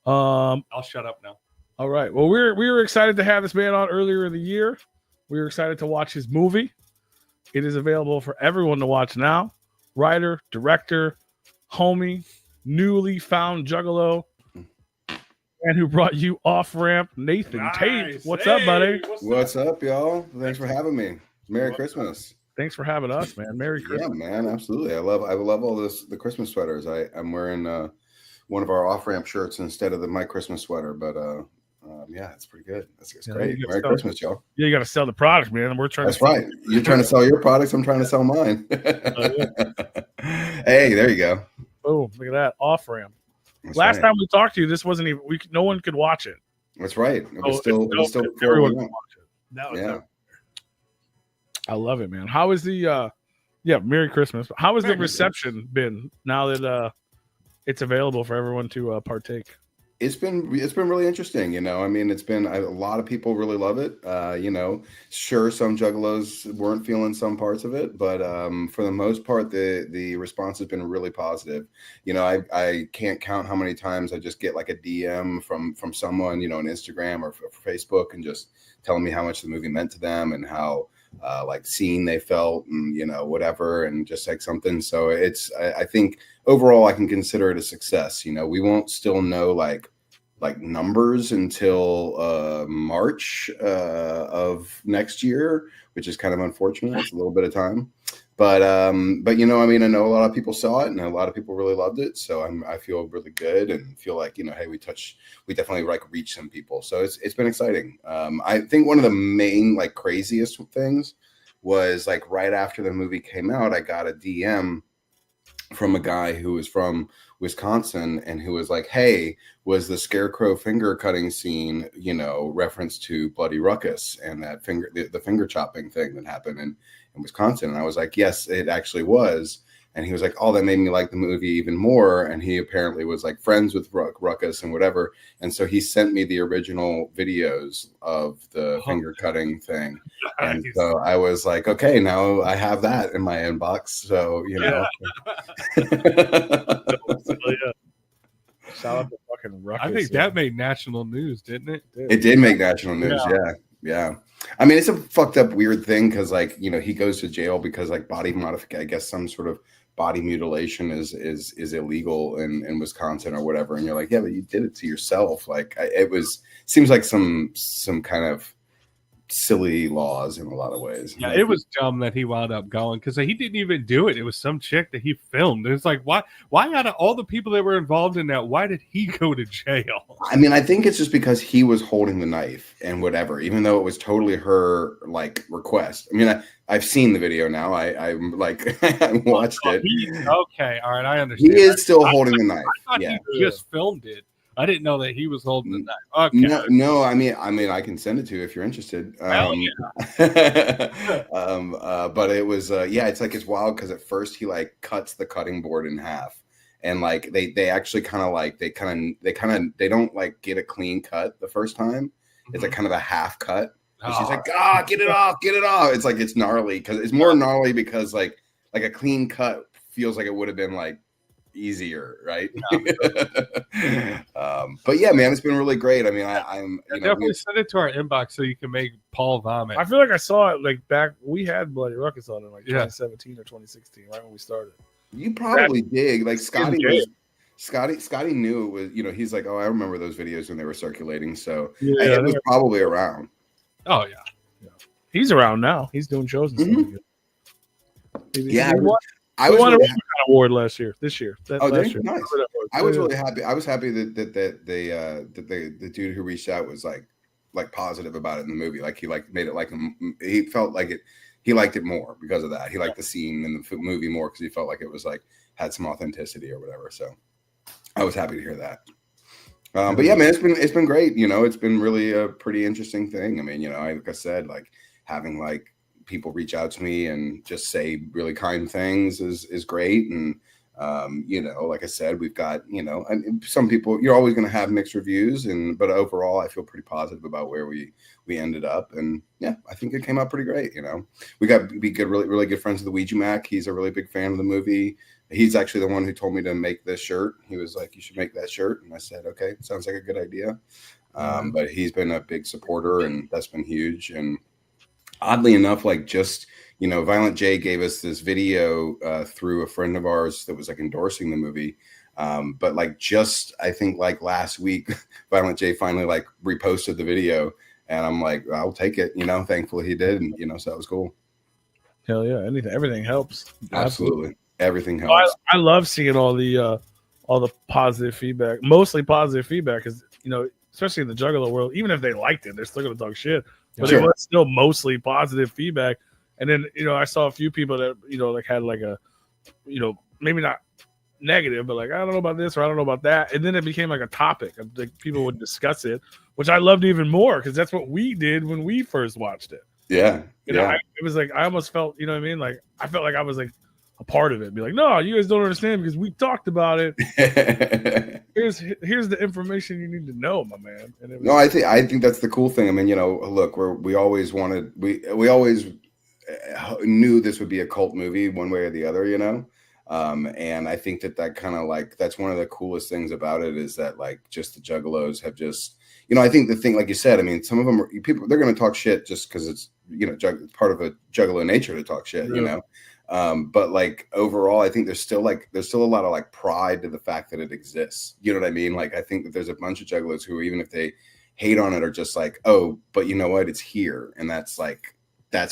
I'll shut up now. All right. Well, we were excited to have this man on earlier in the year. We were excited to watch his movie. It is available for everyone to watch now. Writer, director, homie, newly found juggalo, and who brought you Off Ramp, Nathan Tate. What's up, buddy? What's up, y'all? Thanks for having me. Merry Christmas. Thanks for having us, man. Merry Christmas. Yeah, man, absolutely. I love all the Christmas sweaters. I'm wearing one of our Off Ramp shirts instead of my Christmas sweater, but yeah, it's pretty good. It's great. Merry Christmas, y'all. Yeah, you got to sell the product, man. We're trying. That's right. You're trying to sell your products. I'm trying to sell mine. Hey, there you go. Boom! Look at that Off Ramp. Last time we talked to you, this wasn't even. No one could watch it. That's right. It was still everyone can watch it. Yeah. I love it, man. How is the? Merry Christmas. How has the reception been now that it's available for everyone to partake? It's been really interesting, I mean, it's been a lot of people really love it. Sure, some juggalos weren't feeling some parts of it, but for the most part, the response has been really positive. I can't count how many times I just get like a DM from someone, on Instagram or Facebook, and just telling me how much the movie meant to them and how like seen they felt, and whatever, and just like something. So I think overall I can consider it a success. We won't still know like numbers until March of next year, which is kind of unfortunate. It's a little bit of time, but I mean, I know a lot of people saw it and a lot of people really loved it, so I feel really good and feel like hey, we definitely like reach some people, so it's been exciting. I think one of the main like craziest things was like right after the movie came out, I got a DM from a guy who was from Wisconsin and who was like, hey, was the scarecrow finger cutting scene, reference to Bloody Ruckus and that the finger chopping thing that happened in Wisconsin? And I was like, yes, it actually was. And he was like, oh, that made me like the movie even more. And he apparently was like friends with Ruckus and whatever. And so he sent me the original videos of the finger cutting thing. And so I was like, okay, now I have that in my inbox. So, Shout out to fucking Ruckus. I think that made national news, didn't it? It did make national news. Yeah. I mean, it's a fucked up weird thing because he goes to jail because like body modification, I guess some sort of body mutilation is illegal in Wisconsin or whatever. And you're like, yeah, but you did it to yourself. Like seems like some kind of silly laws in a lot of ways. Yeah, it was dumb that he wound up going because he didn't even do it. It was some chick that he filmed. It's like, why out of all the people that were involved in that, why did he go to jail? I mean, I think it's just because he was holding the knife and whatever, even though it was totally her like request. I mean, I've seen the video now. I'm like, I watched it. Okay, all right, I understand. He is still holding the knife. I thought he just filmed it. I didn't know that he was holding the knife. Okay. No. I mean, I can send it to you if you're interested. Hell yeah. But it was, it's like it's wild because at first he like cuts the cutting board in half, and like they actually kind of like they don't like get a clean cut the first time. It's like kind of a half cut. And she's like, get it off. It's like it's gnarly because it's more gnarly because like a clean cut feels like it would have been like easier, right? But yeah, man, it's been really great. I mean, I'm definitely send it to our inbox so you can make Paul vomit. I feel like I saw it like back we had Bloody Ruckus on in like 2017 or 2016, right when we started. You probably did. Like Scotty knew it was, he's like, oh, I remember those videos when they were circulating. So it was probably around. Oh yeah. He's around now. He's doing shows and stuff. Yeah. I won a award last year. This year. Nice. I was really happy. I was happy that the dude who reached out was like positive about it in the movie. Like he like made it like he felt like it. He liked it more because of that. He liked the scene in the movie more because he felt like it was like had some authenticity or whatever. So I was happy to hear that. But yeah, man, it's been great. It's been really a pretty interesting thing. I mean, like I said, like having like people reach out to me and just say really kind things is great. And like I said, we've got and some people, you're always going to have mixed reviews, but overall I feel pretty positive about where we ended up. And yeah, I think it came out pretty great. We got really good friends with the Ouija Mac. He's a really big fan of the movie. He's actually the one who told me to make this shirt. He was like, you should make that shirt. And I said, okay, sounds like a good idea. But he's been a big supporter, and that's been huge. And oddly enough, like just, Violent J gave us this video through a friend of ours that was like endorsing the movie. But like just, I think like last week, Violent J finally like reposted the video, and I'm like, I'll take it, thankfully he did. And, so that was cool. Hell yeah. Everything helps. Absolutely. Everything helps. I love seeing all the positive feedback, mostly positive feedback, because, especially in the Juggalo world, even if they liked it, they're still going to talk shit. But it was still mostly positive feedback. And then, I saw a few people that, like had like a, maybe not negative, but like, I don't know about this or I don't know about that. And then it became like a topic. Like people would discuss it, which I loved even more because that's what we did when we first watched it. Yeah. It was like, I almost felt, you know what I mean? Like, I felt like I was like a part of it. Be like, no, you guys don't understand because we talked about it. Here's the information you need to know, my man. And no, I think that's the cool thing. I mean, look, we always wanted, we always knew this would be a cult movie one way or the other, and I think that kind of like, that's one of the coolest things about it is that like just the Juggalos have just, I think the thing, like you said, I mean, some of them people, they're going to talk shit just because it's, it's part of a Juggalo nature to talk shit, but like overall, I think there's still a lot of like pride to the fact that it exists. You know what I mean? Like, I think that there's a bunch of Juggalos who, even if they hate on it, are just like, oh, but you know what? It's here. And that's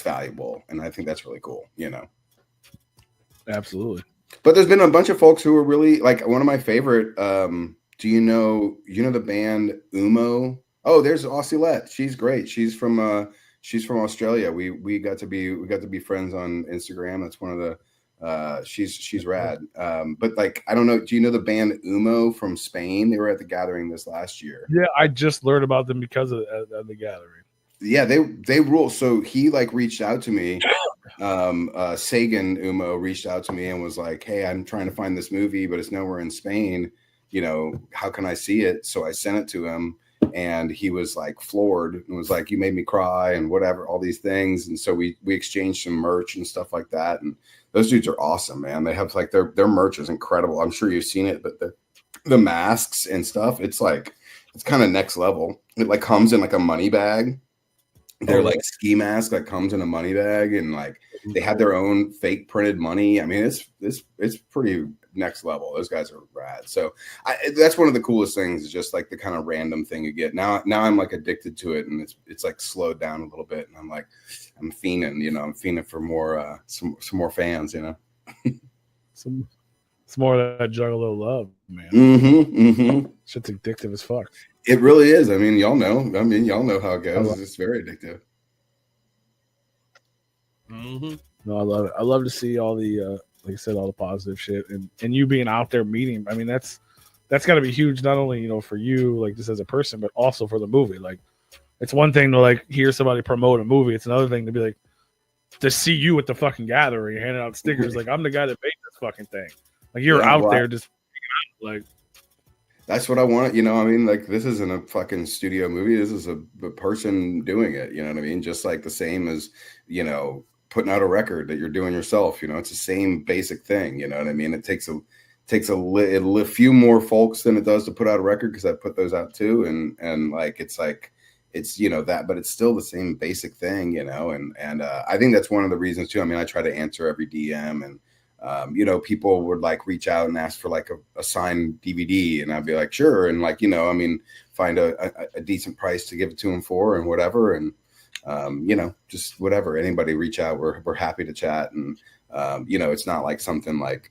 valuable. And I think that's really cool, Absolutely. But there's been a bunch of folks who are really like, one of my favorite, do you know the band Umo? Oh, there's Oscillette. She's great. She's from Australia. We got to be friends on Instagram. That's one of the she's rad. But like, I don't know, do you know the band Umo from Spain? They were at the gathering this last year. Yeah, I just learned about them because of the gathering. Yeah, they rule. So he like reached out to me. Sagan Umo reached out to me and was like, hey, I'm trying to find this movie, but it's nowhere in Spain. How can I see it? So I sent it to him, and he was like floored and was like, you made me cry and whatever, all these things. And so we exchanged some merch and stuff like that. And those dudes are awesome, man. They have like their merch is incredible. I'm sure you've seen it, but the masks and stuff, it's kind of next level. It like comes in like a money bag. They're like ski mask that comes in a money bag, and like they have their own fake printed money. I mean, it's pretty next level. Those guys are rad. So that's one of the coolest things, is just like the kind of random thing you get. Now I'm like addicted to it, and it's like slowed down a little bit, and I'm fiending, I'm fiending for more some more fans, Some more of that Juggalo love, man. Shit's addictive as fuck. It really is. I mean, y'all know how it goes. It's very addictive. No, I love it. I love to see all the, like I said, all the positive shit, and you being out there meeting. I mean, that's got to be huge, not only for you, like just as a person, but also for the movie. Like, it's one thing to like hear somebody promote a movie. It's another thing to be like to see you at the fucking gathering, handing out stickers. Like, I'm the guy that made this fucking thing. Like, you're out there just like. That's what I want. I mean, like, this isn't a fucking studio movie. This is a person doing it. You know what I mean? Just like the same as, putting out a record that you're doing yourself. It's the same basic thing. You know what I mean? It takes a few more folks than it does to put out a record, because I put those out too. And like, it's that, but it's still the same basic thing, and I think that's one of the reasons too. I mean, I try to answer every DM, and people would like reach out and ask for like a signed DVD, and I'd be like, sure. And like, find a decent price to give it to them for, and whatever. And, just whatever, anybody reach out, we're happy to chat. And, it's not like something like,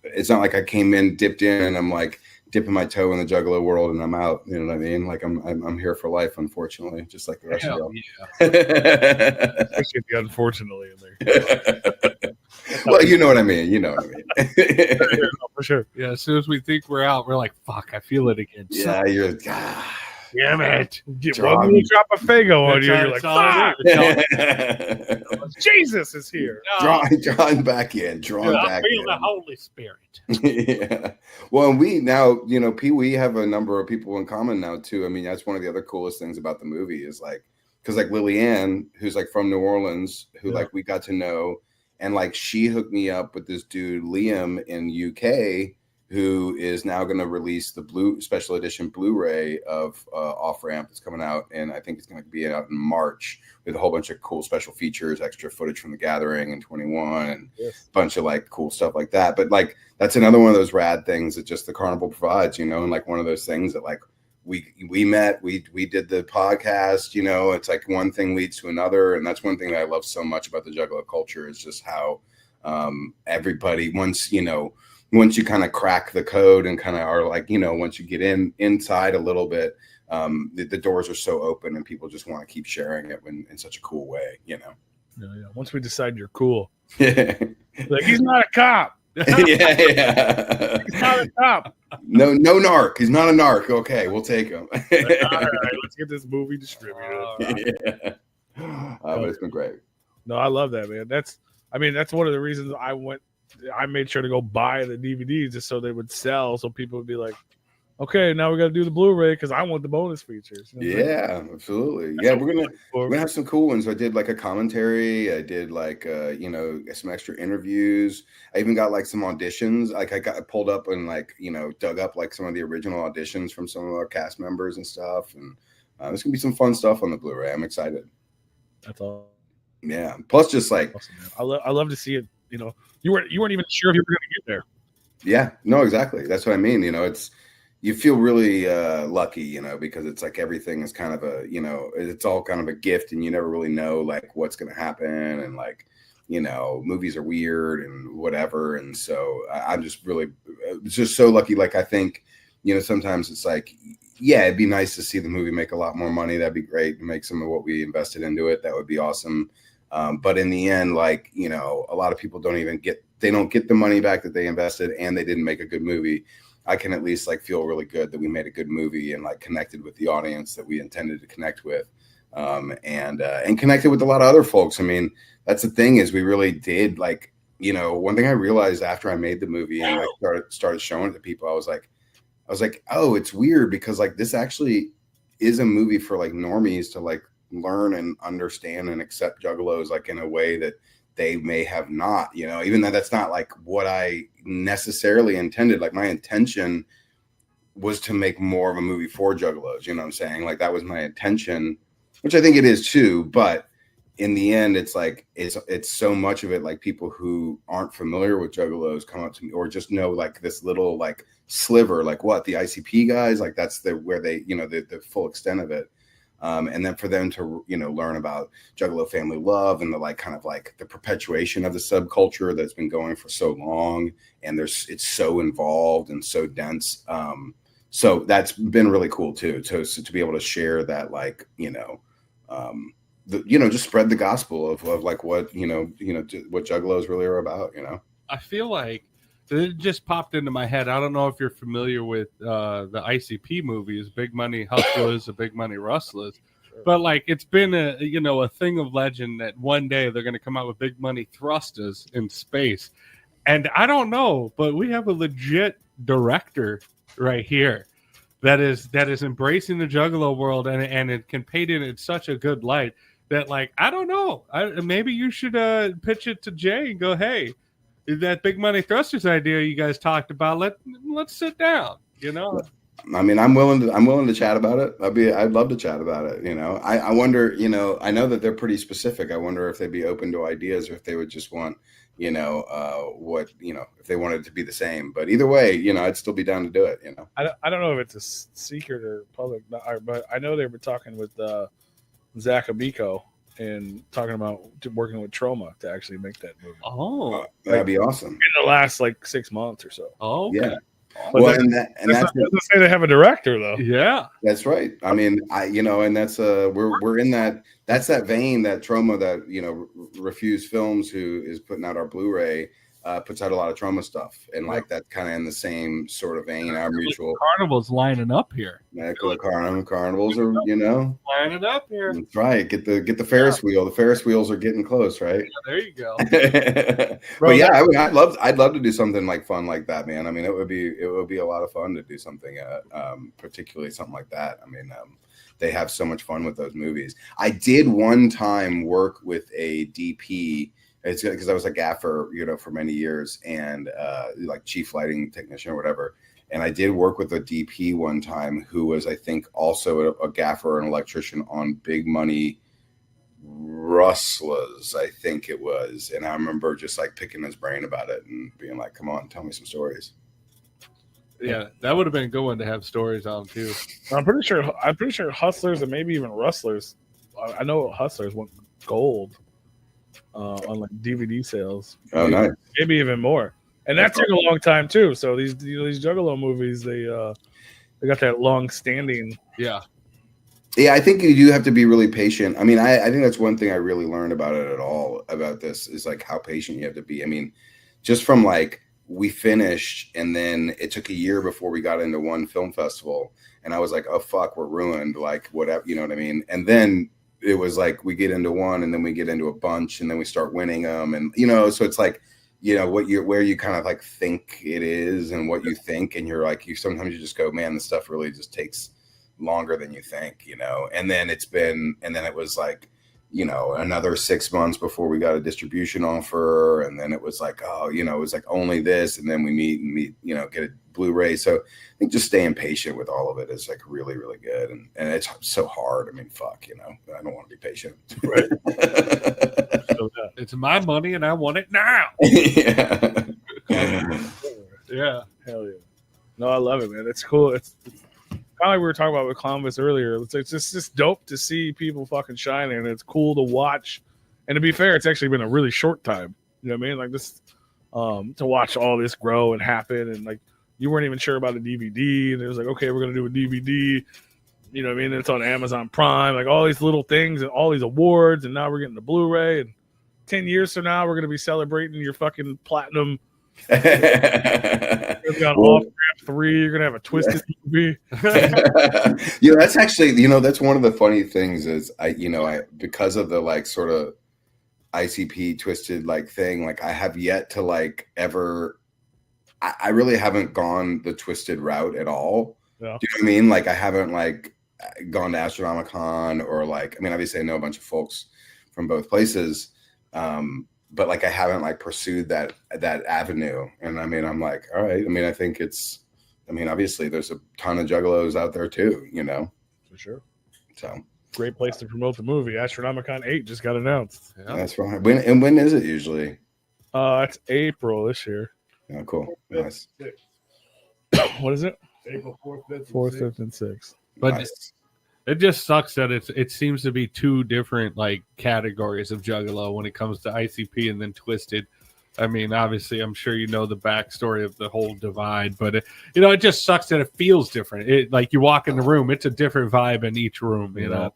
it's not like I came in, dipped in, and I'm like dipping my toe in the Juggalo world and I'm out. You know what I mean? Like I'm here for life, unfortunately, just like the rest of y'all. Yeah. Especially the unfortunately in there. Well, you know what I mean. For sure. Yeah, as soon as we think we're out, we're like, fuck, I feel it again. Yeah, you're damn it. Get one little drop of Fago on you. You're like, fuck. Jesus is here. Drawn back in. I feel the Holy Spirit. Yeah. Well, and we now, Pee Wee have a number of people in common now too. I mean, that's one of the other coolest things about the movie is like, because like Lillian, who's like from New Orleans, who like we got to know And like she hooked me up with this dude Liam in UK, who is now going to release the special edition Blu-ray of Off Ramp that's coming out, and I think it's going to be out in March with a whole bunch of cool special features, extra footage from The Gathering and 21, and a bunch of like cool stuff like that. But like that's another one of those rad things that just the Carnival provides, and like one of those things that like we met, we did the podcast, it's like one thing leads to another, and that's one thing that I love so much about the Juggalo culture is just how everybody once you kind of crack the code and kind of are like, once you get inside a little bit, the doors are so open and people just want to keep sharing it in such a cool way, Yeah. Once we decide you're cool. Yeah. Like, he's not a cop. yeah. He's not a cop. No narc. He's not a narc. Okay, we'll take him. All right, let's get this movie distributed. Yeah. But it's been great. No, I love that, man. That's one of the reasons I made sure to go buy the DVDs just so they would sell, so people would be like, okay, now we got to do the Blu-ray because I want the bonus features. Yeah, absolutely. Yeah, we're gonna have some cool ones. I did like a commentary. I did like some extra interviews. I even got like some auditions. Like I got pulled up and like dug up like some of the original auditions from some of our cast members and stuff. And there's gonna be some fun stuff on the Blu-ray. I'm excited. That's all. Yeah. Plus, just like awesome, I love to see it. You weren't even sure if you were gonna get there. Yeah. No, exactly. That's what I mean. You feel really lucky, because it's like everything is kind of it's all kind of a gift, and you never really know like what's going to happen, and like movies are weird and whatever, and so I'm just really just so lucky. Like I think sometimes it's like, yeah, it'd be nice to see the movie make a lot more money. That'd be great to make some of what we invested into it. That would be awesome. But in the end, like a lot of people don't get the money back that they invested, and they didn't make a good movie. I can at least like feel really good that we made a good movie and like connected with the audience that we intended to connect with, and connected with a lot of other folks. I mean, that's the thing is we really did like, one thing I realized after I made the movie and like started showing it to people, I was like, oh, it's weird because like this actually is a movie for like normies to like learn and understand and accept juggalos like in a way that they may have not, even though that's not like what I necessarily intended. Like my intention was to make more of a movie for juggalos, what I'm saying? Like that was my intention, which I think it is too. But in the end, it's like, it's so much of it. Like people who aren't familiar with juggalos come up to me or just know like this little like sliver, like what the ICP guys, like that's where they, the full extent of it. And then for them to, learn about Juggalo family love and the like kind of like the perpetuation of the subculture that's been going for so long, and it's so involved and so dense. So that's been really cool too, to be able to share that, like, just spread the gospel of like what, what Juggalos really are about, I feel like it just popped into my head. I don't know if you're familiar with the ICP movies, Big Money Hustlers, or Big Money Rustlers, but like it's been a thing of legend that one day they're going to come out with Big Money Thrusters in space. And I don't know, but we have a legit director right here that is embracing the Juggalo world, and it can paint it in such a good light that, like, I don't know, maybe you should pitch it to Jay and go, hey, that Big Money Thrusters idea you guys talked about, let's sit down, I mean, I'm willing to chat about it. I'd love to chat about it. I wonder, I know that they're pretty specific. I wonder if they'd be open to ideas, or if they would just want, if they wanted it to be the same. But either way, I'd still be down to do it. I don't know if it's a secret or public, but I know they were talking with Zach Amico and talking about working with Trauma to actually make that movie. Oh, that'd be awesome. In the last like 6 months or so. Oh, okay. Yeah. But Well, that's not say they have a director though. Yeah, that's right. I mean, and that's we're in that's that vein, that Trauma, that Refuse Films, who is putting out our Blu-ray, puts out a lot of Trauma stuff, and like that's kind of in the same sort of vein. Our mutual Carnival's lining up here. Carnivals are lining up here. That's right. Get the Ferris wheel. The Ferris wheels are getting close, right? Yeah, there you go. But yeah, I'd love to do something like fun like that, man. I mean, it would be a lot of fun to do something, particularly something like that. I mean, they have so much fun with those movies. I did one time work with a DP It's because I was a gaffer, for many years, and like chief lighting technician or whatever. And I did work with a DP one time who was, I think, also a gaffer and electrician on Big Money Rustlers, I think it was. And I remember just like picking his brain about it and being like, come on, tell me some stories. Yeah, that would have been a good one to have stories on too. I'm pretty sure Hustlers and maybe even Rustlers. I know Hustlers went gold on like DVD sales. Oh, nice. Maybe even more. And that took a long time too. So these Juggalo movies, they got that long standing. Yeah. Yeah, I think you do have to be really patient. I mean, I think that's one thing I really learned about this is like how patient you have to be. I mean, just from like we finished and then it took a year before we got into one film festival, and I was like, oh fuck, we're ruined, like whatever, you know what I mean? And then it was like we get into one and then we get into a bunch and then we start winning them, and so it's like, where you kind of like think it is and what you think, and you're like, sometimes you just go, man, this stuff really just takes longer than you think, and then it was like, another 6 months before we got a distribution offer, and then it was like, oh, it was like only this, and then we meet, get a Blu-ray. So I think just staying patient with all of it is like really, really good, and it's so hard. I mean, fuck, I don't want to be patient. Right. It's my money and I want it now. Yeah. Yeah. Hell yeah. No, I love it, man. It's cool. It's kind of like we were talking about with Columbus earlier. It's just dope to see people fucking shining, and it's cool to watch. And to be fair, it's actually been a really short time. You know what I mean? Like this, to watch all this grow and happen, and like you weren't even sure about a DVD, and it was like, okay, we're gonna do a DVD. You know what I mean? It's on Amazon Prime, like all these little things and all these awards, and now we're getting the Blu-ray. And 10 years from now, we're gonna be celebrating your fucking platinum. You've got Off-Ramp 3. You're gonna have a Twisted movie. That's actually, that's one of the funny things is I because of the like sort of ICP Twisted like thing, like I have yet to like ever. I really haven't gone the Twisted route at all. Yeah. Do you know what I mean? Like I haven't like gone to Astronomicon or like, I mean, obviously I know a bunch of folks from both places. But like I haven't like pursued that avenue, and I mean I'm like, all right. I mean I think obviously there's a ton of juggalos out there too, for sure. So great place to promote the movie. Astronomicon 8 just got announced. Yeah. That's right. When is it usually? It's April this year. Oh, cool. Nice. What is it? April 4th, 5th, and 6th. But nice. It just sucks that it seems to be two different like categories of Juggalo when it comes to ICP and then Twisted. I mean, obviously, I'm sure you know the backstory of the whole divide, but it just sucks that it feels different. It like you walk in the room, it's a different vibe in each room. Yeah.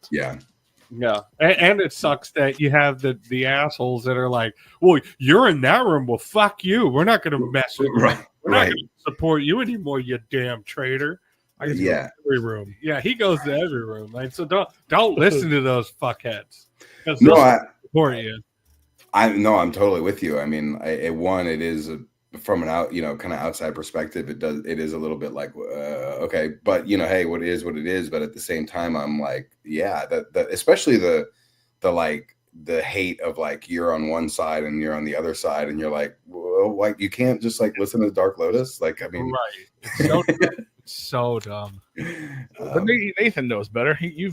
Yeah, and it sucks that you have the assholes that are like, well, you're in that room. Well, fuck you. We're not going to mess with you. Right. We're not going to support you anymore, you damn traitor. I just go to every room. Yeah, he goes to every room. Like, so don't listen to those fuckheads. No, I support you. I'm totally with you. I mean, it is from an kind of outside perspective. It is a little bit like okay, but hey, what it is. But at the same time, I'm like, yeah, that especially the like the hate of like you're on one side and you're on the other side, and you're like, well, like you can't just like listen to Dark Lotus. Like, I mean, right. So dumb. But Nathan knows better. You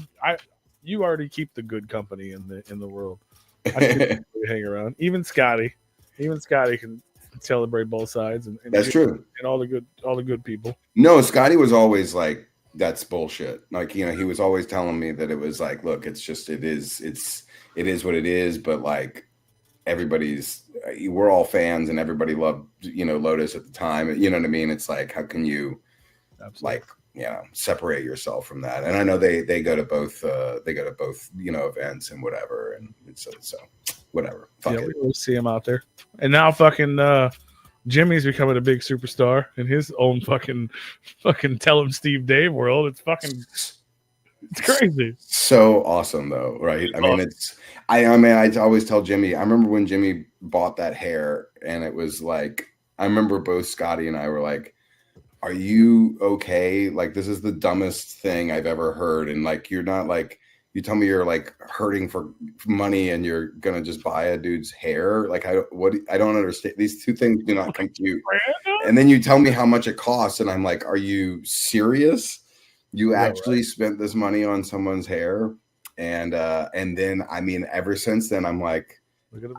already keep the good company in the world. I can hang around. Even Scotty can celebrate both sides, and that's true. And all the good people. No, Scotty was always like, that's bullshit. Like, he was always telling me that it was like, look, it is what it is, but like we're all fans and everybody loved, Lotus at the time. You know what I mean? It's like, how can you like, separate yourself from that? And I know they go to both events and whatever, and so whatever. We'll see him out there. And now fucking Jimmy's becoming a big superstar in his own fucking Tell Him Steve Dave world. It's crazy. So awesome though, right? I mean, I always tell Jimmy, I remember when Jimmy bought that hair, and it was like, I remember both Scotty and I were like, are you okay? Like, this is the dumbest thing I've ever heard. And like, you're not like, You tell me you're like hurting for money and you're gonna just buy a dude's hair. Like I don't understand. These two things do not compute. And then you tell me how much it costs, and I'm like, are you serious? You actually spent this money on someone's hair? And then I mean, ever since then, I'm like,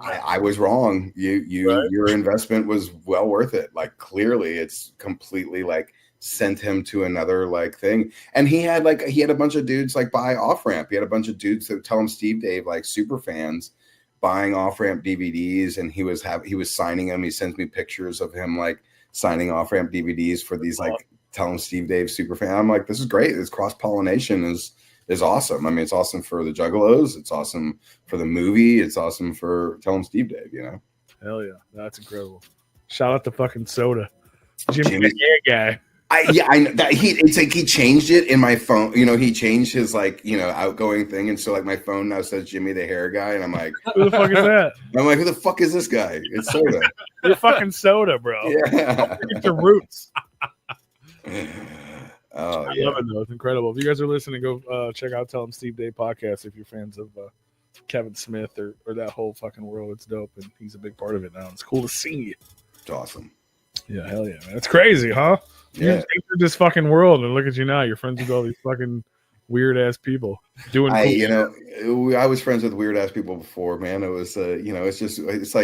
I was wrong. Your investment was well worth it. Like clearly, it's completely like sent him to another like thing. And he had a bunch of dudes like buy Off Ramp. He had a bunch of dudes that tell him Steve Dave, like super fans, buying Off Ramp DVDs, and he was signing them. He sends me pictures of him like signing Off Ramp DVDs for these like tell him Steve Dave super fan. I'm like, this is great. This cross pollination is awesome. I mean, it's awesome for the Juggalos. It's awesome for the movie. It's awesome for tell him Steve Dave. You know, hell yeah, that's incredible. Shout out to fucking Soda, Jimmy the hair guy. I know that it's like he changed it in my phone. You know, he changed his like, you know, outgoing thing. And so like my phone now says Jimmy the hair guy. And I'm like, who the fuck is that? I'm like, who the fuck is this guy? It's Soda. You're fucking Soda, bro. Yeah. It's your roots. Oh, I love it though. It's incredible. If you guys are listening, go check out Tell 'em Steve Dave podcast if you're fans of Kevin Smith or that whole fucking world. It's dope. And he's a big part of it now. It's cool to see. It's awesome. Yeah, hell yeah, man. It's crazy, huh? You Yeah. entered this fucking world, and look at you now. You're friends with all these fucking weird ass people doing. Cool you know, I was friends with weird ass people before, man. It was, you know, it's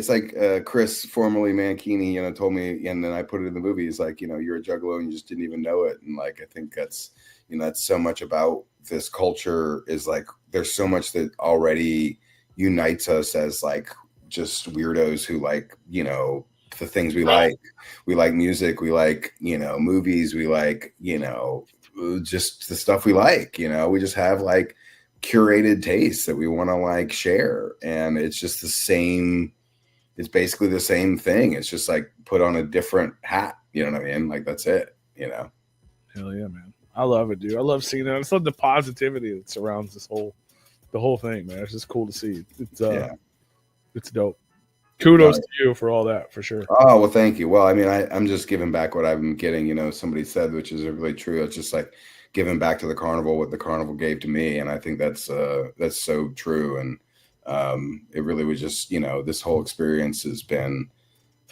like Chris, formerly Mankini, you know, told me, and then I put it in the movie. He's like, you know, you're a juggalo and you just didn't even know it. And like, I think that's, you know, that's so much about this culture is like, there's so much that already unites us as like just weirdos who like, you know, the things we like music, we like, you know, movies, we like, you know, just the stuff we like, you know, we just have like curated tastes that we want to like share. And it's just the same, it's basically the same thing. It's just like put on a different hat, you know what I mean? Like that's it, you know? Hell yeah, man. I love it, dude. I love seeing it. I just love the positivity that surrounds the whole thing, man. It's just cool to see. It's dope. Kudos to you for all that, for sure. Oh, well, thank you. Well, I mean, I'm just giving back what I'm getting, you know, somebody said, which is really true. It's just like giving back to the carnival what the carnival gave to me. And I think that's so true. And it really was just, you know, this whole experience has been,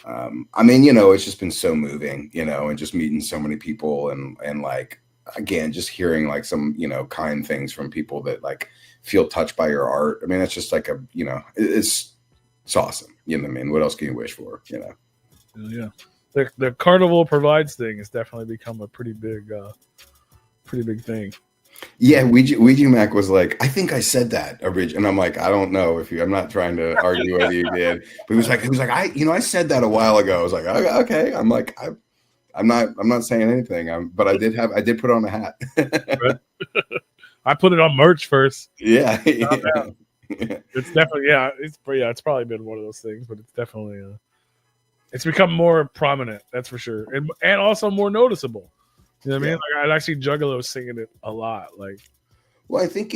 I mean, you know, it's just been so moving, you know, and just meeting so many people and like, again, just hearing like some, you know, kind things from people that like feel touched by your art. I mean, it's just like you know, it's awesome. You know what I mean? What else can you wish for? You know? Yeah. The carnival provides thing has definitely become a pretty big thing. Yeah, Ouija Mac was like, I think I said that originally, and I'm like, I don't know if I'm not trying to argue whether you did, but he was like, I said that a while ago. I was like, okay. I'm like, I'm not saying anything. But I did put on a hat. I put it on merch first. Yeah. It's definitely it's probably been one of those things, but it's definitely it's become more prominent, that's for sure, and also more noticeable. You know what I mean? Like I see Juggalos singing it a lot. Like, well, I think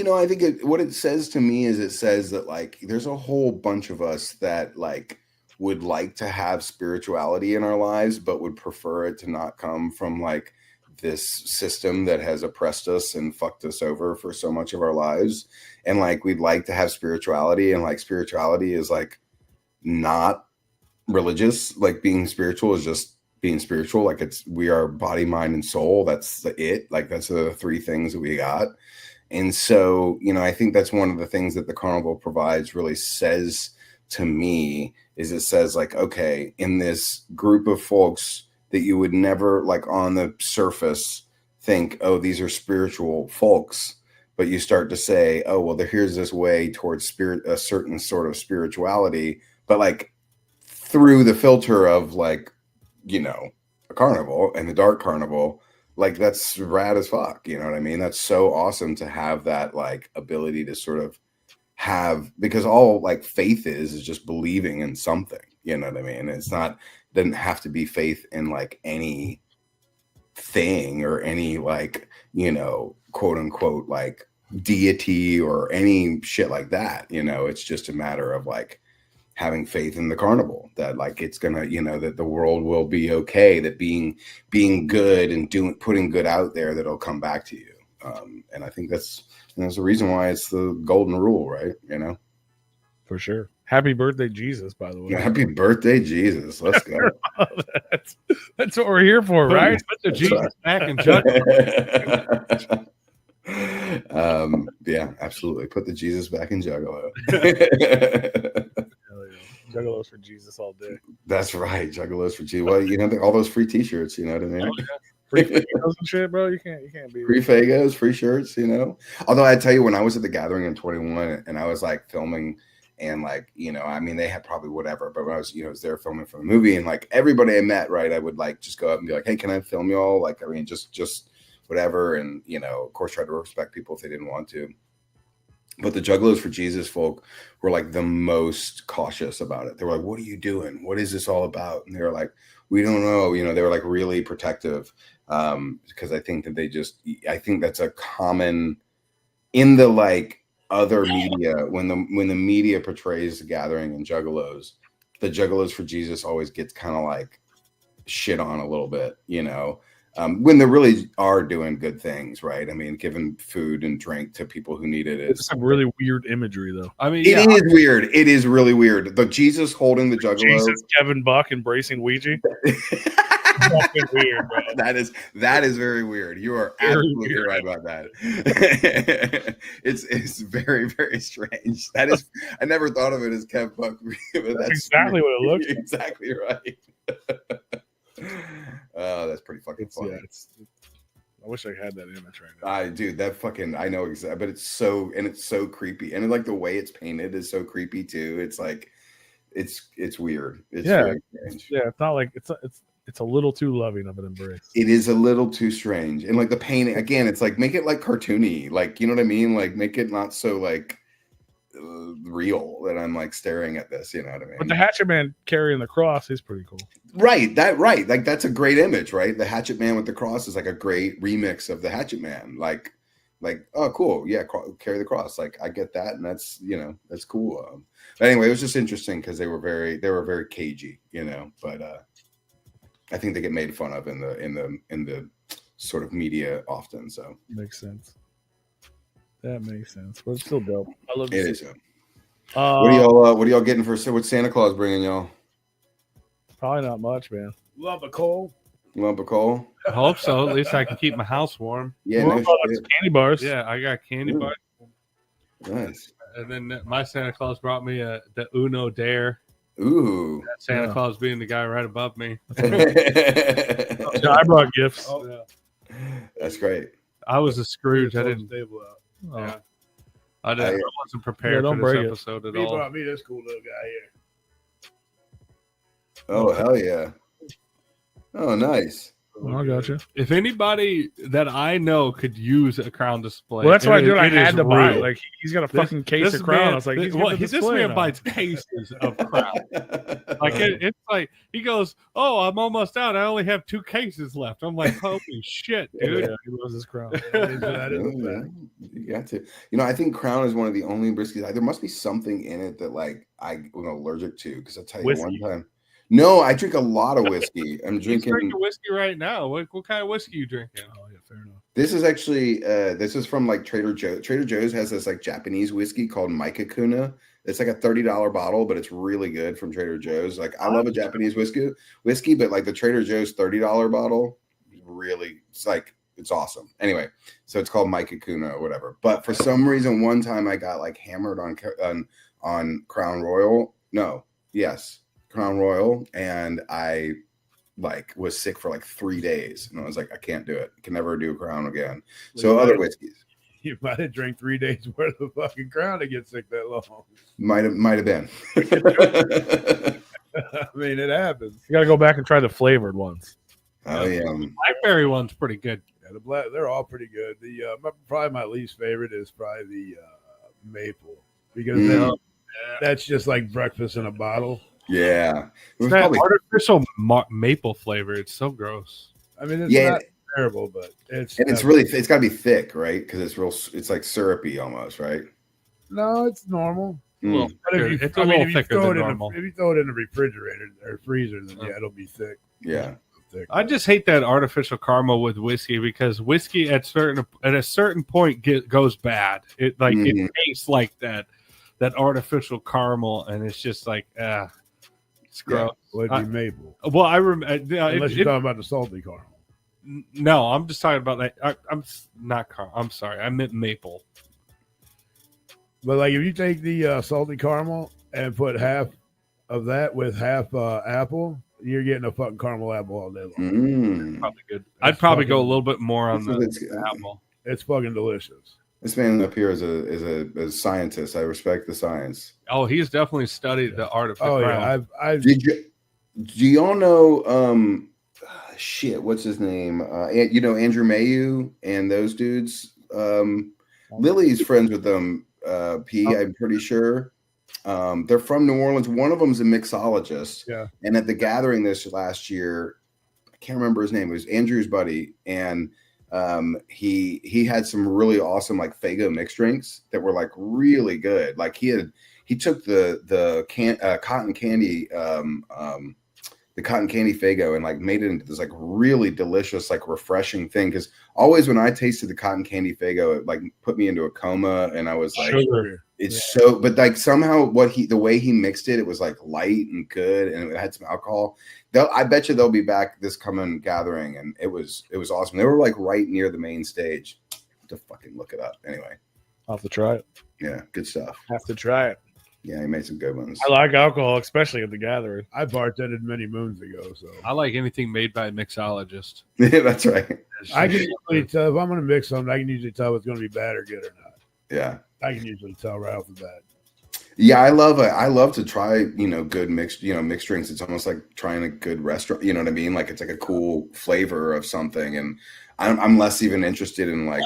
what it says to me is it says that like there's a whole bunch of us that like would like to have spirituality in our lives, but would prefer it to not come from like this system that has oppressed us and fucked us over for so much of our lives. And like, we'd like to have spirituality, and like spirituality is like not religious. Like being spiritual is just being spiritual. Like we are body, mind, and soul. That's it. Like that's the three things that we got. And so, you know, I think that's one of the things that the carnival provides really says to me is it says like, okay, in this group of folks that you would never like on the surface think, oh, these are spiritual folks, but you start to say, oh, well, here's this way towards a certain sort of spirituality, but like through the filter of like, you know, a carnival and the dark carnival, like that's rad as fuck. You know what I mean? That's so awesome to have that like ability to sort of have, because all like faith is just believing in something, you know what I mean? It's not, doesn't have to be faith in like any thing or any like, you know, quote unquote, like deity or any shit like that. You know, it's just a matter of like having faith in the carnival that like, it's gonna, you know, that the world will be okay, that being good and putting good out there, that'll come back to you, And I think that's the reason why it's the golden rule, right? For sure. Happy birthday, Jesus, by the way. Happy birthday, Jesus. Let's go. That's what we're here for, right? Put the Jesus back in Juggalo. Yeah, absolutely. Put the Jesus back in Juggalo. Juggalos for Jesus all day. That's right. Juggalos for Jesus. Well, all those free t-shirts, you know what I mean? Free Fagos and shit, bro. You can't be free Fagos, free shirts, Although I tell you, when I was at the gathering in 21 and I was like filming and like, I mean, they had probably whatever, but when I was, was there filming for the movie and like everybody I met, right, I would like just go up and be like, hey, can I film y'all? Like, I mean, just whatever. And, of course, try to respect people if they didn't want to. But the Juggalos for Jesus folk were like the most cautious about it. They were like, what are you doing? What is this all about? And they were like, we don't know. They were like really protective because I think that I think that's a common in the like other media when the media portrays the gathering and Juggalos, the Juggalos for Jesus always gets kind of like shit on a little bit, when they really are doing good things, right? I mean, giving food and drink to people who need it is some really weird imagery, though. I mean, it is weird. It is really weird. The Jesus holding the Juggalo. Jesus, Kevin Buck embracing Ouija. Fucking weird, bro. That is very weird. You are Very absolutely weird. right about that. It's very, very strange. That is, I never thought of it as Kev Buck, but that's exactly what it looks like. Exactly right. Oh, that's pretty fucking funny. I wish I had that image right now. Dude, I know exactly, but it's so creepy, and like the way it's painted is so creepy too. It's like, it's weird. It's very strange. Yeah, it's not like it's a little too loving of an embrace. It is a little too strange, and like the painting again, it's like make it like cartoony, like you know what I mean, like make it not so like real that I'm like staring at this, you know what I mean? But the Hatchet Man carrying the cross is pretty cool. Right. Like that's a great image, right? The Hatchet Man with the cross is like a great remix of the Hatchet Man. Like, oh, cool. Yeah. Carry the cross. Like I get that. And that's, that's cool. But anyway, it was just interesting because they were very cagey, but I think they get made fun of in the sort of media often. So makes sense. That makes sense. But it's still dope. I love it. It. What are y'all getting for? What's Santa Claus bringing y'all? Probably not much, man. Lump of coal. I hope so. At least I can keep my house warm. Yeah, candy bars. Yeah, I got candy bars. Nice. And then my Santa Claus brought me the Uno Dare. Ooh. Santa Claus being the guy right above me. Yeah, I brought gifts. Oh, yeah. That's great. I was a Scrooge. I didn't. Stable out. Yeah. I wasn't prepared don't for this break it. episode at He all. brought me this cool little guy here. Oh, hell yeah. Oh, nice. Oh, I got you. If anybody that I know could use a crown display, Well, that's why, dude. I it had is to buy it. real. Like he's got a fucking case of crown. I was like, this man buys cases of crown. Like it's like he goes, "Oh, I'm almost out. I only have 2 cases left." I'm like, "Holy shit, dude!" Yeah, he loves his crown. You got to. I think Crown is one of the only whiskeys. There must be something in it that like I'm allergic to. Because I'll tell you one time. No, I drink a lot of whiskey. I'm drinking whiskey right now. What kind of whiskey you drinking? Oh yeah, fair enough. This is actually this is from like Trader Joe's. Trader Joe's has this like Japanese whiskey called Maikakuna. It's like a $30 bottle, but it's really good from Trader Joe's. Like I love a Japanese whiskey, but like the Trader Joe's $30 bottle, really, it's awesome. Anyway, so it's called Maikakuna or whatever. But for some reason, one time I got like hammered on Crown Royal. No, yes. Crown Royal, and I like was sick for like 3 days, and I was like, I can't do it. I can never do Crown again. So other whiskeys. You might have drank 3 days worth of fucking Crown to get sick that long. Might have been. I mean, it happens. You got to go back and try the flavored ones. Oh yeah, Blackberry one's pretty good. Yeah, they're all pretty good. The probably my least favorite is probably the maple, because that's just like breakfast in a bottle. Yeah, it was that probably artificial maple flavor. It's so gross. I mean, it's not terrible, but it's got to be thick, right? Because it's like syrupy almost, right? No, it's normal. Well, But if it's a little thicker than normal. if you throw it in the refrigerator or freezer, then it'll be thick. Yeah. thick. I just hate that artificial caramel with whiskey because whiskey at a certain point goes bad. It it tastes like that artificial caramel, and it's just like it's gross. Would be maple. Well, I remember Unless you're talking about the salty caramel. No, I'm just talking about like I'm not caramel. I'm sorry, I meant maple. But like if you take the salty caramel and put half of that with half apple, you're getting a fucking caramel apple all day long. Probably good. I'd probably go a little bit more on the apple. It's fucking delicious. This man up here is a scientist. I respect the science. Oh, he's definitely studied the art of the crown. Do y'all know shit, what's his name? Andrew Mayu and those dudes. Lily's friends with them, I'm pretty sure. They're from New Orleans. One of them's a mixologist. Yeah. And at the gathering this last year, I can't remember his name. It was Andrew's buddy. And he had some really awesome like Faygo mixed drinks that were like really good. Like he took the cotton candy the cotton candy Faygo and like made it into this like really delicious, like refreshing thing. Because always when I tasted the cotton candy Faygo, it like put me into a coma, and I was like, so. But like somehow the way he mixed it, it was like light and good, and it had some alcohol. I bet you they'll be back this coming gathering, and it was awesome. They were like right near the main stage. To fucking look it up anyway. I'll have to try it. Yeah, good stuff. Have to try it. Yeah, he made some good ones. I like alcohol, especially at the gathering. I bartended many moons ago, so I like anything made by a mixologist. Yeah, that's right. I can usually tell if I'm going to mix something. I can usually tell if it's going to be bad or good or not. Yeah, I can usually tell right off the bat. Yeah, I love to try good mixed drinks. It's almost like trying a good restaurant. You know what I mean? Like it's like a cool flavor of something, and I'm less even interested in like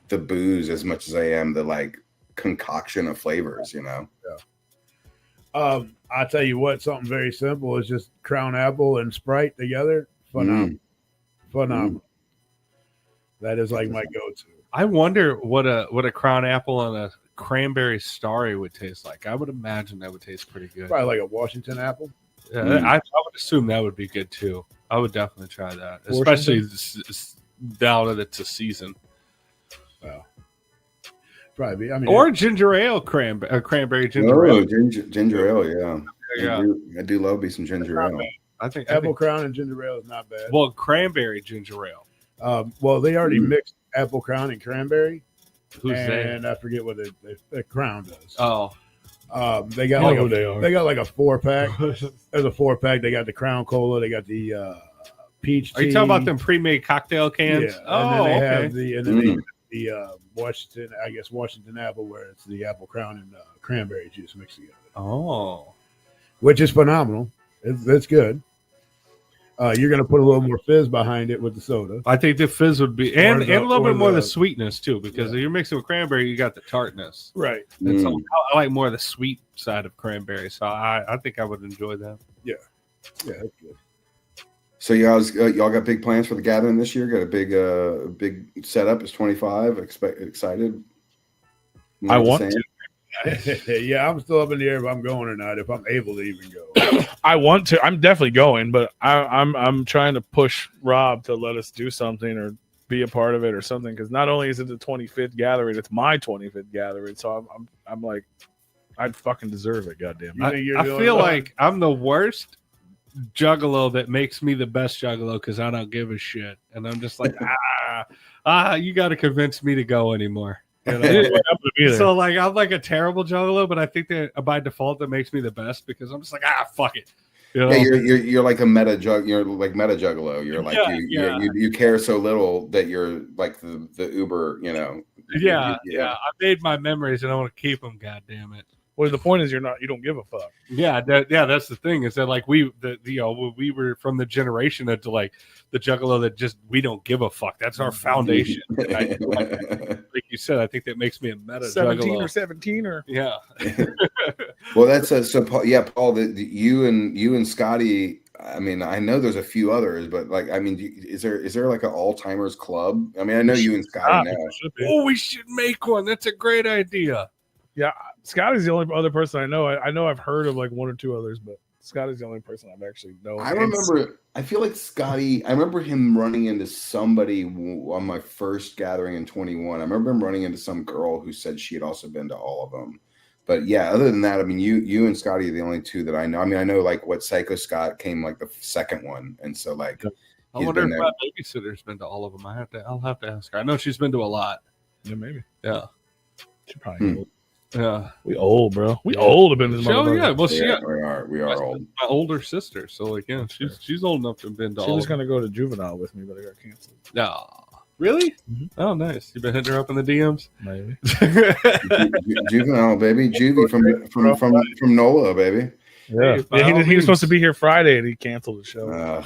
the booze as much as I am the like concoction of flavors. Yeah. I'll tell you what, something very simple is just Crown Apple and Sprite together. Phenomenal. That is like my go-to. I wonder what a Crown Apple and a cranberry starry would taste like. I would imagine that would taste pretty good. Probably like a Washington apple. Yeah, I would assume that would be good too. I would definitely try that, especially now that it's a season. Well, probably. Or ginger ale, cranberry ginger ale. Ginger ale, yeah. I do love me some ginger ale. I think apple crown and ginger ale is not bad. Well, cranberry ginger ale. Well, they already mixed apple crown and cranberry. Who's they? And I forget what the Crown does. Oh, they got they got like a 4-pack. There's a 4-pack. They got the Crown Cola. They got the peach tea. Are you talking about them pre-made cocktail cans? Yeah. And then they have the Washington apple, where it's the apple crown and cranberry juice mixed together. Oh, which is phenomenal. It's good. You're going to put a little more fizz behind it with the soda. I think the fizz would be, and a little bit more of the sweetness too, because if you're mixing with cranberry, you got the tartness. Right. And so I like more of the sweet side of cranberry. So I think I would enjoy that. Yeah. Yeah, that's good. So y'all got big plans for the gathering this year? Got a big setup. It's 25. Excited? I want to. Yeah, I'm still up in the air if I'm going or not, if I'm able to even go. I want to. I'm definitely going, but I'm trying to push Rob to let us do something or be a part of it or something, because not only is it the 25th gathering, it's my 25th gathering. So I'm like, I'd fucking deserve it. Goddamn. I feel like I'm the worst juggalo that makes me the best juggalo because I don't give a shit, and I'm just like, you got to convince me to go anymore. You know? So like I'm like a terrible juggalo, but I think that by default that makes me the best because I'm just like fuck it. You know? Yeah, you're like a meta You're like meta juggalo. You're like you care so little that you're like the Uber. You know. Yeah. I made my memories and I want to keep them. God damn it. Well, the point is you don't give a fuck. Yeah, that's the thing is that like we were from the generation of like the juggalo that just we don't give a fuck. That's our foundation. Like you said, I think that makes me a meta 17 juggalo. or 17 or yeah. Well, that's so Paul, Paul. You and Scotty. I mean, I know there's a few others, but like, I mean, is there like an all-timers club? I mean, I know you and Scotty now. Oh, we should make one. That's a great idea. Yeah, Scotty's the only other person I know. I know I've heard of like one or two others, but Scotty's the only person I've actually known. I remember. I feel like Scotty. I remember him running into somebody on my first gathering in 21. I remember him running into some girl who said she had also been to all of them. But yeah, other than that, I mean, you and Scotty are the only two that I know. I mean, I know like what Psycho Scott came like the second one, and so like. I wonder if my babysitter's been to all of them. I'll have to ask her. I know she's been to a lot. Yeah, maybe. Yeah. She probably Yeah. We old, bro. We old have been this Oh yeah. Well, we are old. My older sister. So like, yeah, she's old enough to have been to all. She was gonna go to juvenile with me, but I got canceled. No. Really? Mm-hmm. Oh, nice. You been hitting her up in the DMs? Maybe. Juvenile, baby. Juvie from NOLA, baby. Yeah. He was supposed to be here Friday and he canceled the show.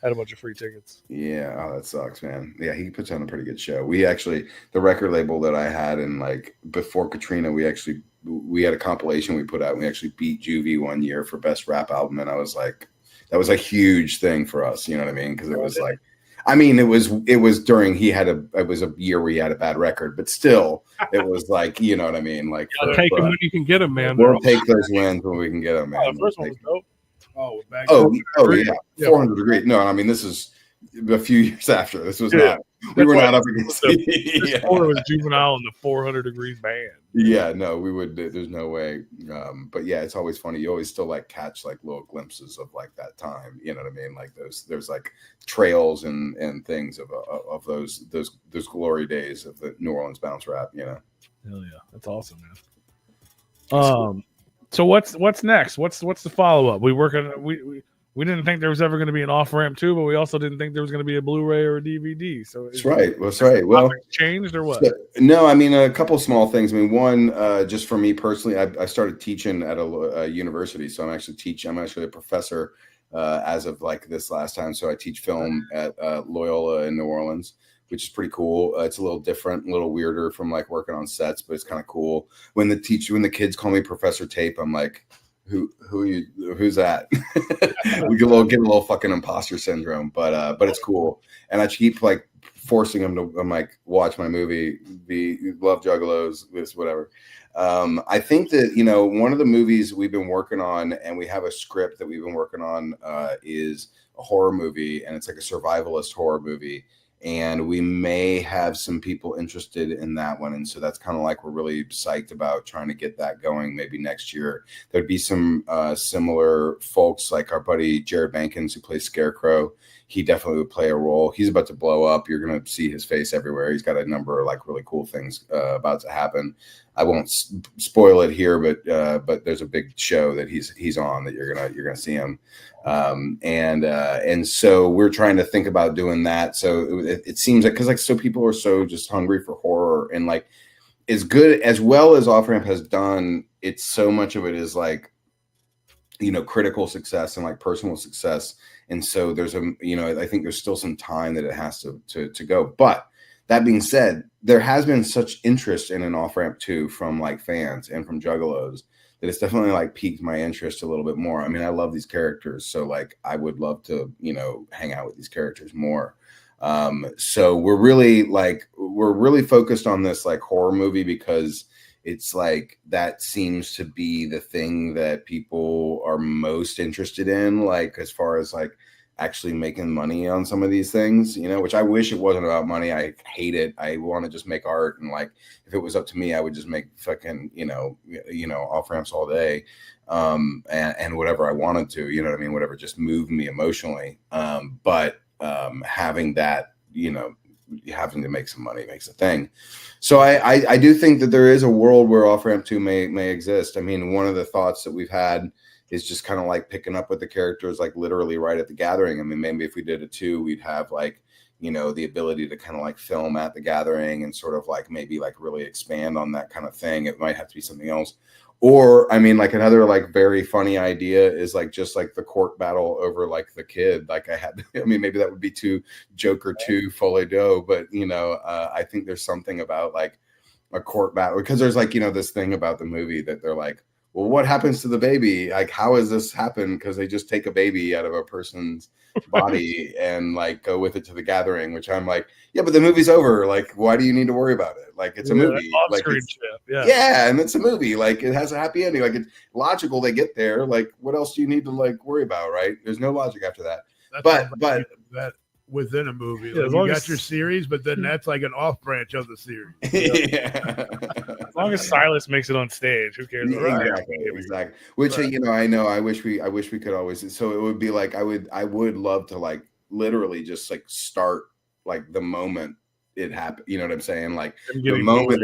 Had a bunch of free tickets. Yeah, oh, that sucks, man. Yeah, he puts on a pretty good show. We actually, the record label that I had in like before Katrina, we had a compilation we put out. And we actually beat Juvie one year for best rap album, and I was like, that was a huge thing for us. You know what I mean? Because it was like, I mean, it was during it was a year where he had a bad record, but still, it was like, you know what I mean? Like, take them when you can get them, man. We'll take those wins when we can get them, man. The first one was dope. Oh, yeah. 400 degrees. No, I mean, this is a few years after. This was not. We were not up against. It was Juvenile and the 400 Degrees band. Yeah, no, we would. There's no way. But yeah, it's always funny. You always still like catch like little glimpses of like that time. You know what I mean? Like there's like trails and things of those glory days of the New Orleans bounce rap. You know. Hell yeah, that's awesome, man. So what's next? What's the follow up? We didn't think there was ever going to be an off ramp 2, but we also didn't think there was going to be a Blu-ray or a DVD. So that's right. That's right. Well, changed or what? No, I mean a couple small things. I mean, one, just for me personally, I started teaching at a university, so I'm actually a professor as of like this last time. So I teach film at Loyola in New Orleans, which is pretty cool. It's a little different, a little weirder from like working on sets, but it's kind of cool. When the kids call me Professor Tape, I'm like, who's that? We get a little fucking imposter syndrome, but it's cool. And I keep like forcing them to, I'm like, watch my movie, love Juggalos, this, whatever. I think that, you know, one of the movies we've been working on, and we have a script that we've been working on, is a horror movie, and it's like a survivalist horror movie. And we may have some people interested in that one. And so that's kind of like, we're really psyched about trying to get that going maybe next year. There'd be some similar folks like our buddy Jared Bankins, who plays Scarecrow. He definitely would play a role. He's about to blow up. You're going to see his face everywhere. He's got a number of like really cool things about to happen. I won't spoil it here, but there's a big show that he's on that you're gonna see him. And so we're trying to think about doing that. So it seems like, because like, so people are so just hungry for horror, and like as good as well as Off Ramp has done, it's so much of it is like, you know, critical success and like personal success. And so there's I think there's still some time that it has to go. But that being said, there has been such interest in an Off Ramp 2 from like fans and from Juggalos that it's definitely like piqued my interest a little bit more. I mean, I love these characters, so like I would love to, you know, hang out with these characters more. So we're really focused on this like horror movie, because it's like that seems to be the thing that people are most interested in, like as far as like actually making money on some of these things, you know, which I wish it wasn't about money. I hate it. I want to just make art, and like if it was up to me, I would just make fucking you know off ramps all day, and whatever I wanted to, you know what I mean, whatever just moved me emotionally. But having that, you know, having to make some money makes a thing. So I do think that there is a world where Off Ramp 2 may exist. I mean, one of the thoughts that we've had is just kind of like picking up with the characters, like literally right at the gathering. I mean, maybe if we did a 2, we'd have like, you know, the ability to kind of like film at the gathering and sort of like maybe like really expand on that kind of thing. It might have to be something else. Or, I mean, like another like very funny idea is like just like the court battle over like the kid. Like I mean, maybe that would be Joker 2 Folie d'Oeil, but you know, I think there's something about like a court battle, because there's like, you know, this thing about the movie that they're like, well, what happens to the baby? Like, how has this happened? Because they just take a baby out of a person's body and like go with it to the gathering, which I'm like, yeah, but the movie's over. Like, why do you need to worry about it? Like, it's a movie. Like, yeah, and it's a movie. Like, it has a happy ending. Like, it's logical they get there. Like, what else do you need to like worry about? Right? There's no logic after that. But that within a movie, like you got your series, but then that's like an off branch of the series. Yeah. As long as Silas makes it on stage, who cares? Exactly. Which you know, I know. I wish we could always. So it would be like I would love to like literally just like start like the moment it happened. You know what I'm saying? Like the moment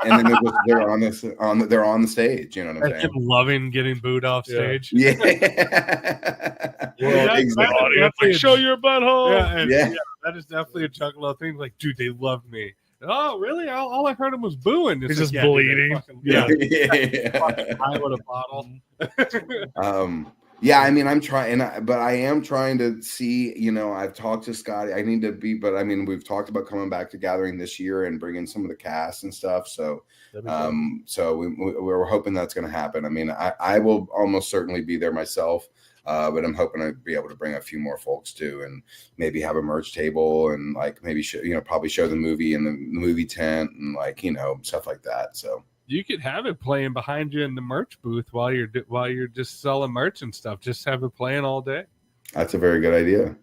and then they're on the stage. You know what I'm saying? Loving getting booed off stage. Yeah. Like, show your butthole. Yeah, that is definitely a Juggalo thing. Like, dude, they loved me. Oh, really? All I heard him was booing. He's just bleeding. I would have bottle. Yeah, I mean, I'm trying, but I am trying to see, you know, I've talked to Scotty. I need to be, but I mean, we've talked about coming back to Gathering this year and bringing some of the cast and stuff. So, so we're hoping that's going to happen. I mean, I will almost certainly be there myself, but I'm hoping to be able to bring a few more folks too, and maybe have a merch table and like maybe probably show the movie in the movie tent and like, you know, stuff like that. So. You could have it playing behind you in the merch booth while you're just selling merch and stuff. Just have it playing all day. That's a very good idea.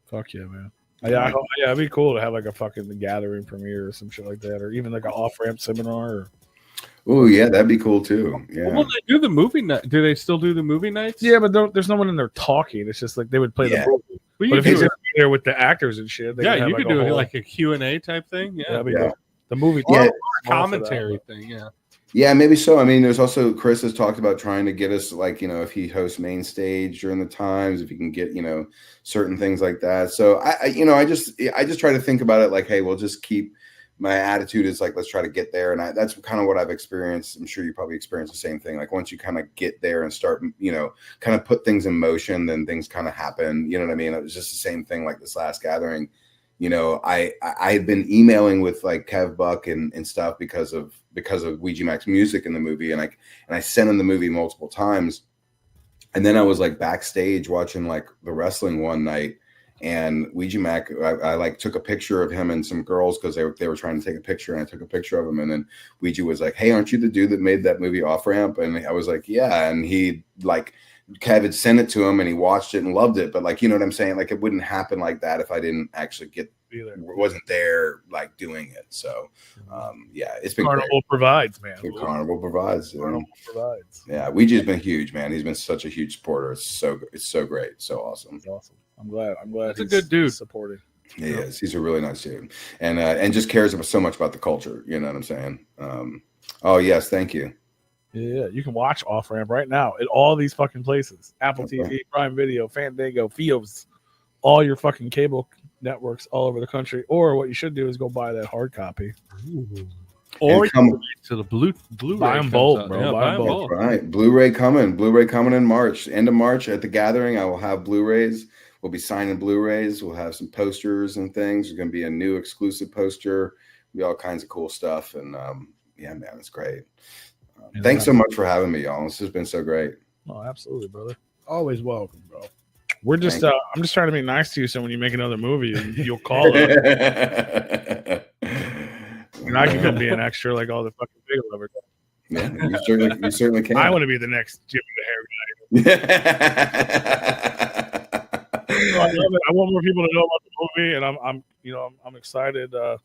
Fuck yeah, man. Yeah, it'd be cool to have like a fucking Gathering premiere or some shit like that, or even like an off-ramp seminar. Oh yeah, that'd be cool too. Yeah. Well, they do the movie night. Do they still do the movie nights? Yeah, but there's no one in there talking. It's just like they would play the movie. But if you're there with the actors and shit, you could do like a Q&A type thing. Yeah, the movie, commentary thing. Yeah, maybe so. I mean, there's also Chris has talked about trying to get us like, you know, if he hosts main stage during the times, if he can get, you know, certain things like that. So I just try to think about it like, hey, we'll just keep. My attitude is like, let's try to get there. And that's kind of what I've experienced. I'm sure you probably experienced the same thing. Like once you kind of get there and start, you know, kind of put things in motion, then things kind of happen. You know what I mean? It was just the same thing like this last gathering. You know, I had been emailing with like Kev Buck and stuff because of Ouija Mac's music in the movie. And I sent him the movie multiple times. And then I was like backstage watching like the wrestling one night. And Ouija Mac, I like took a picture of him and some girls because they were trying to take a picture, and I took a picture of him. And then Ouija was like, "Hey, aren't you the dude that made that movie Off Ramp?" And I was like, "Yeah." And he like Kev had sent it to him, and he watched it and loved it. But like, you know what I'm saying? Like, it wouldn't happen like that if I didn't actually wasn't there like doing it. So yeah, it's been Carnival great. Provides, man. Carnival provides. Carnival provides. Yeah, Ouija's been huge, man. He's been such a huge supporter. It's so great, so awesome. It's awesome. I'm glad. He's a good dude. Supporting. He is. He's a really nice dude, and just cares so much about the culture. You know what I'm saying? Oh yes, thank you. Yeah, you can watch Off Ramp right now at all these fucking places: Apple TV, Prime Video, Fandango, Fios, all your fucking cable networks all over the country. Or what you should do is go buy that hard copy. Ooh. Or come to the Blu-ray. Buy them both, bro. Yeah, buy them both. Right. Blu-ray coming in March. End of March at the Gathering, I will have Blu-rays. We'll be signing Blu-rays. We'll have some posters and things. There's going to be a new exclusive poster. Be all kinds of cool stuff. And yeah, man, it's great. Thanks so much for having me, y'all. This has been so great. Oh, absolutely, brother. Always welcome, bro. We're just I'm just trying to be nice to you, so when you make another movie, you'll call up. And I can be an extra like all the fucking big lovers. Yeah, you certainly can. I want to be the next Jimmy the Hair guy. I love it. I want more people to know about the movie, and I'm excited. That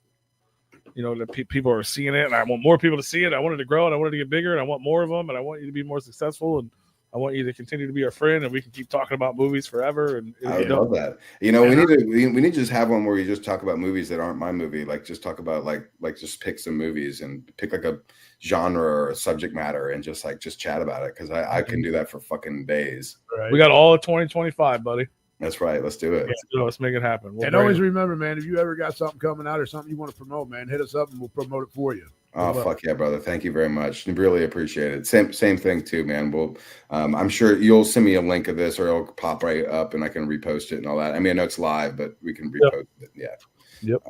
people are seeing it, and I want more people to see it. I want it to grow, and I want it to get bigger, and I want more of them, and I want you to be more successful, and I want you to continue to be our friend, and we can keep talking about movies forever. And I love that. You know, we need to just have one where we just talk about movies that aren't my movie. Like just talk about like just pick some movies and pick like a genre or a subject matter and just chat about it, because I can do that for fucking days. Right. We got all of 2025, buddy. That's right. Let's do it. Let's make it happen. And always remember, man, if you ever got something coming out or something you want to promote, man, hit us up and we'll promote it for you. Oh, fuck yeah, brother. Thank you very much. Really appreciate it. Same thing too, man. We'll, I'm sure you'll send me a link of this or it'll pop right up and I can repost it and all that. I mean, I know it's live, but we can repost it. Yeah. Yep.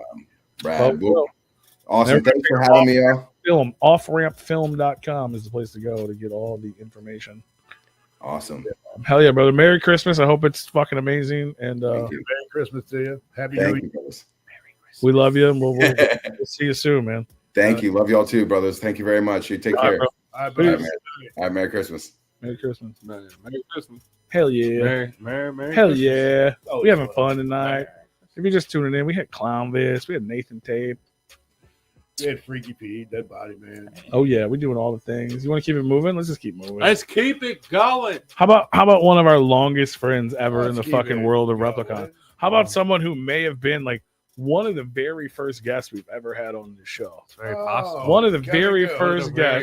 Brad, awesome. Thanks for having me, y'all. Film. Offrampfilm.com is the place to go to get all the information. Awesome. Hell yeah, brother. Merry Christmas. I hope it's fucking amazing. And Thank you. Merry Christmas to you. Happy New Thank Year. you, brothers. we love you, and we'll see you soon, man. Thank you. Love y'all too, brothers. Thank you very much. You take care. Bro. All right, All right, peace. man. All right, Merry Christmas. Merry Christmas. Merry Christmas. Hell yeah. Merry Hell Christmas. yeah. Oh, We having yeah. fun tonight. If you're just tuning in, we had Clown Vis, we had Nathan Tape. We had Freaky Pete, Dead Body Man. Oh yeah, we're doing all the things. You want to keep it moving? Let's just keep moving. Let's keep it going. How about one of our longest friends ever in Let's the keep fucking it world of going. Replicon? How about someone who may have been like one of the very first guests we've ever had on the show? Very possible. One of the Kevin very Gill. first guests.